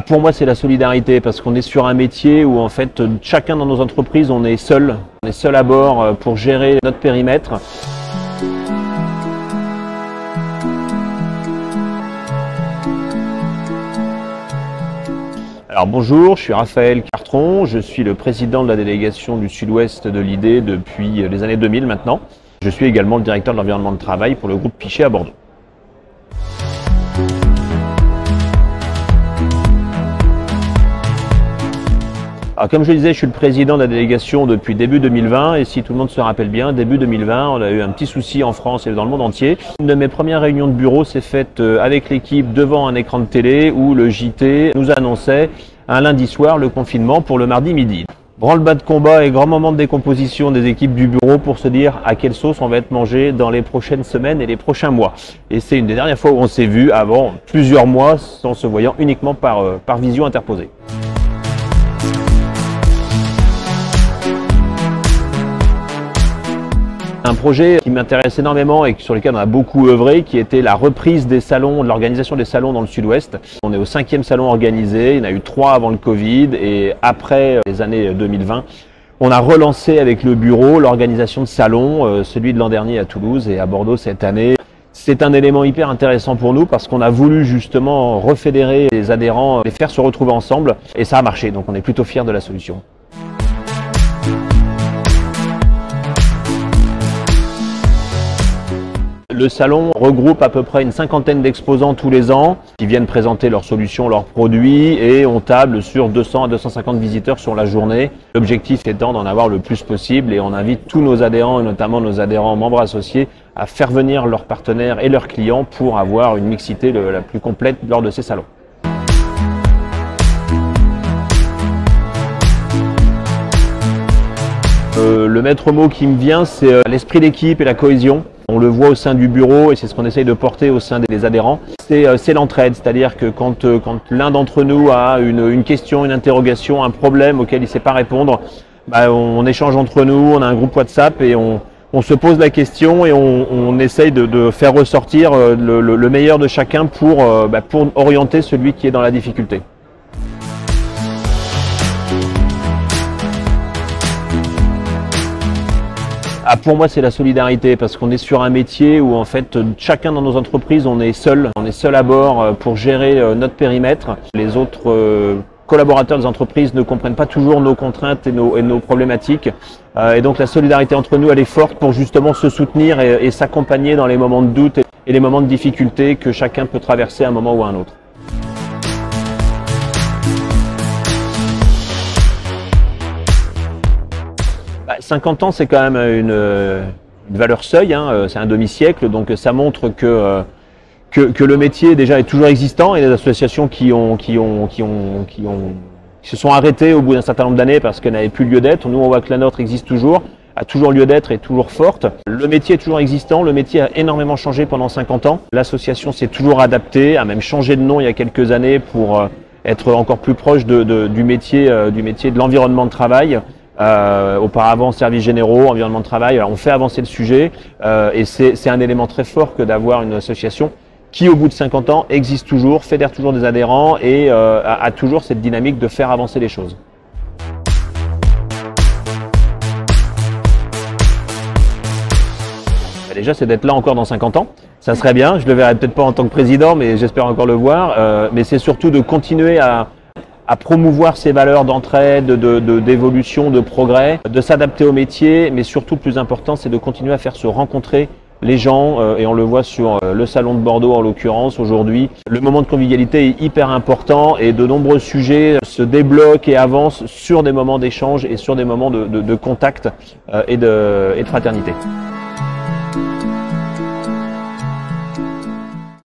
Pour moi, c'est la solidarité, parce qu'on est sur un métier où en fait, chacun dans nos entreprises, on est seul à bord pour gérer notre périmètre. Alors bonjour, je suis Raphaël Cartron, je suis le président de la délégation du Sud-Ouest de l'ID depuis les années 2000 maintenant. Je suis également le directeur de l'environnement de travail pour le groupe Pichet à Bordeaux. Alors, comme je le disais, je suis le président de la délégation depuis début 2020 et si tout le monde se rappelle bien, début 2020, on a eu un petit souci en France et dans le monde entier. Une de mes premières réunions de bureau s'est faite avec l'équipe devant un écran de télé où le JT nous annonçait un lundi soir le confinement pour le mardi midi. Branle-bas de combat et grand moment de décomposition des équipes du bureau pour se dire à quelle sauce on va être mangé dans les prochaines semaines et les prochains mois. Et c'est une des dernières fois où on s'est vu avant plusieurs mois en se voyant uniquement par visio interposée. Un projet qui m'intéresse énormément et sur lequel on a beaucoup œuvré, qui était la reprise des salons, de l'organisation des salons dans le Sud-Ouest. On est au 5e salon organisé, il y en a eu 3 avant le Covid et après les années 2020, on a relancé avec le bureau l'organisation de salons, celui de l'an dernier à Toulouse et à Bordeaux cette année. C'est un élément hyper intéressant pour nous parce qu'on a voulu justement refédérer les adhérents, les faire se retrouver ensemble et ça a marché, donc on est plutôt fiers de la solution. Le salon regroupe à peu près une 50aine d'exposants tous les ans qui viennent présenter leurs solutions, leurs produits et on table sur 200 à 250 visiteurs sur la journée. L'objectif étant d'en avoir le plus possible et on invite tous nos adhérents et notamment nos adhérents membres associés à faire venir leurs partenaires et leurs clients pour avoir une mixité la plus complète lors de ces salons. Le maître mot qui me vient, c'est l'esprit d'équipe et la cohésion. On le voit au sein du bureau et c'est ce qu'on essaye de porter au sein des adhérents. C'est l'entraide, c'est-à-dire que quand l'un d'entre nous a une question, une interrogation, un problème auquel il ne sait pas répondre, on échange entre nous, on a un groupe WhatsApp et on se pose la question et on essaye de faire ressortir le meilleur de chacun pour orienter celui qui est dans la difficulté. Pour moi, c'est la solidarité parce qu'on est sur un métier où en fait chacun dans nos entreprises, on est seul à bord pour gérer notre périmètre. Les autres collaborateurs des entreprises ne comprennent pas toujours nos contraintes et nos problématiques. Et donc la solidarité entre nous, elle est forte pour justement se soutenir et s'accompagner dans les moments de doute et les moments de difficulté que chacun peut traverser à un moment ou à un autre. Bah, 50 ans, c'est quand même une valeur seuil, hein, c'est un demi-siècle, donc ça montre que le métier déjà est toujours existant et les associations qui se sont arrêtées au bout d'un certain nombre d'années parce qu'elles n'avaient plus lieu d'être. Nous, on voit que la nôtre existe toujours, a toujours lieu d'être et toujours forte. Le métier est toujours existant, le métier a énormément changé pendant 50 ans. L'association s'est toujours adaptée, a même changé de nom il y a quelques années pour être encore plus proche du métier de l'environnement de travail. Auparavant, services généraux, environnement de travail, alors on fait avancer le sujet et c'est un élément très fort que d'avoir une association qui, au bout de 50 ans, existe toujours, fédère toujours des adhérents et a toujours cette dynamique de faire avancer les choses. Déjà, c'est d'être là encore dans 50 ans. Ça serait bien, je le verrai peut-être pas en tant que président, mais j'espère encore le voir. Mais c'est surtout de continuer à promouvoir ces valeurs d'entraide, d'évolution, de progrès, de s'adapter au métier, mais surtout le plus important, c'est de continuer à faire se rencontrer les gens, et on le voit sur le salon de Bordeaux en l'occurrence aujourd'hui. Le moment de convivialité est hyper important et de nombreux sujets se débloquent et avancent sur des moments d'échange et sur des moments de contact et de fraternité.